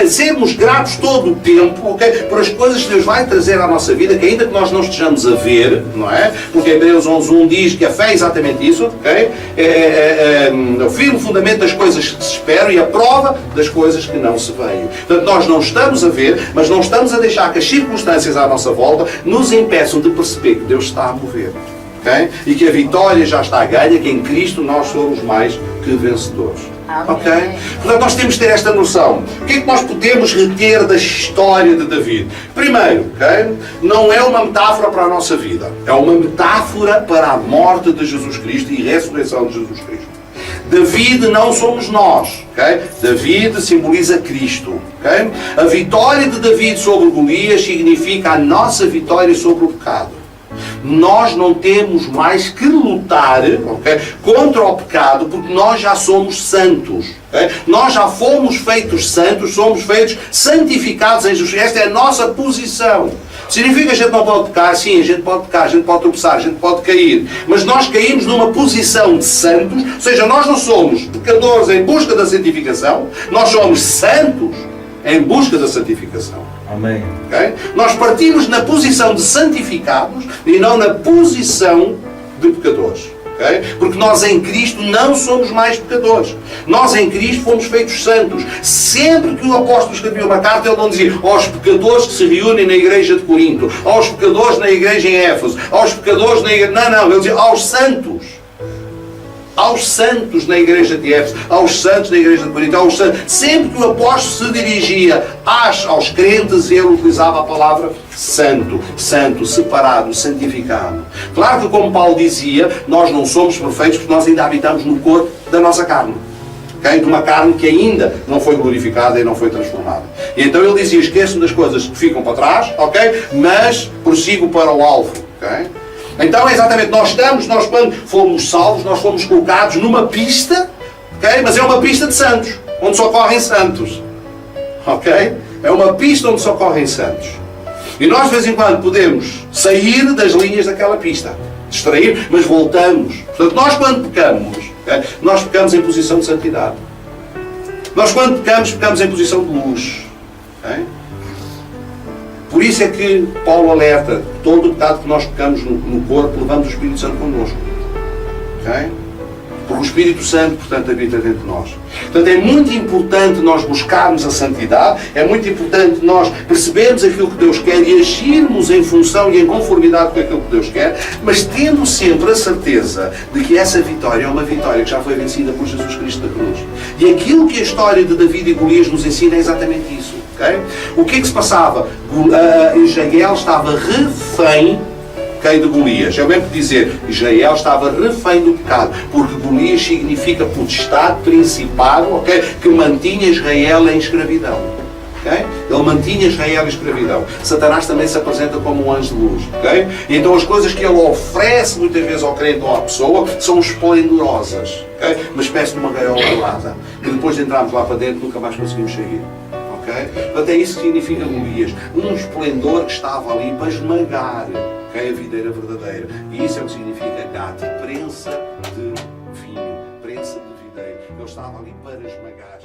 sermos gratos todo o tempo, okay? Por as coisas que Deus vai trazer à nossa vida, que ainda que nós não estejamos a ver, não é? Porque Hebreus 11:1 diz que a fé é exatamente isso, okay? É o firme fundamento das coisas que se esperam e a prova das coisas que não se veem. Portanto, nós não estamos a ver, mas não estamos a deixar que as circunstâncias à nossa volta nos impeçam de perceber que Deus está a mover. Okay? E que a vitória já está ganha, que em Cristo nós somos mais que vencedores. Ok? Portanto, nós temos que ter esta noção. O que é que nós podemos reter da história de David? Primeiro, okay? Não é uma metáfora para a nossa vida. É uma metáfora para a morte de Jesus Cristo e ressurreição de Jesus Cristo. David não somos nós. Okay? David simboliza Cristo. Okay? A vitória de David sobre Golias significa a nossa vitória sobre o pecado. Nós não temos mais que lutar, okay, contra o pecado, porque nós já somos santos. Okay? Nós já fomos feitos santos, somos feitos santificados em Jesus. Esta é a nossa posição. Significa que a gente não pode pecar? Sim, a gente pode pecar, a gente pode tropeçar, a gente pode cair. Mas nós caímos numa posição de santos, ou seja, nós não somos pecadores em busca da santificação, nós somos santos em busca da santificação. Amém. Okay? Nós partimos na posição de santificados e não na posição de pecadores. Okay? Porque nós em Cristo não somos mais pecadores. Nós em Cristo fomos feitos santos. Sempre que o apóstolo escrevia uma carta, ele não dizia aos pecadores que se reúnem na igreja de Corinto, aos pecadores na igreja em Éfeso, aos pecadores na igreja... Não, ele dizia aos santos. Aos santos na igreja de Éfeso, aos santos na igreja de Corinto, aos santos. Sempre que o apóstolo se dirigia aos crentes, ele utilizava a palavra santo, santo, separado, santificado. Claro que, como Paulo dizia, nós não somos perfeitos porque nós ainda habitamos no corpo da nossa carne. Okay? De uma carne que ainda não foi glorificada e não foi transformada. E então ele dizia, esqueçam das coisas que ficam para trás, okay? Mas prossigo para o alvo. Okay? Então é exatamente, nós quando fomos salvos, nós fomos colocados numa pista, okay? Mas é uma pista de santos, onde só correm santos. Ok? É uma pista onde só correm santos. E nós de vez em quando podemos sair das linhas daquela pista, distrair, mas voltamos. Portanto, nós quando pecamos, okay? Nós pecamos em posição de santidade. Nós quando pecamos em posição de luz. Okay? Por isso é que Paulo alerta, todo o pecado que nós pecamos no corpo, levamos o Espírito Santo connosco. Okay? Porque o Espírito Santo, portanto, habita dentro de nós. Portanto, é muito importante nós buscarmos a santidade, é muito importante nós percebermos aquilo que Deus quer e agirmos em função e em conformidade com aquilo que Deus quer, mas tendo sempre a certeza de que essa vitória é uma vitória que já foi vencida por Jesus Cristo da cruz. E aquilo que a história de David e Golias nos ensina é exatamente isso. Okay? O que é que se passava? Israel estava refém de Golias. É o mesmo que dizer Israel estava refém do pecado, porque Golias significa potestade, principado, okay? Que mantinha Israel em escravidão. Okay? Ele mantinha Israel em escravidão. Satanás também se apresenta como um anjo de luz. Okay? E então as coisas que ele oferece muitas vezes ao crente ou à pessoa são esplendorosas. Okay? Uma espécie de uma gaiola dourada, que depois de entrarmos lá para dentro nunca mais conseguimos sair. Portanto, é isso que significa Golias. Um esplendor que estava ali para esmagar a videira verdadeira. E isso é o que significa Gat, prensa de vinho, prensa de videira. Ele estava ali para esmagar.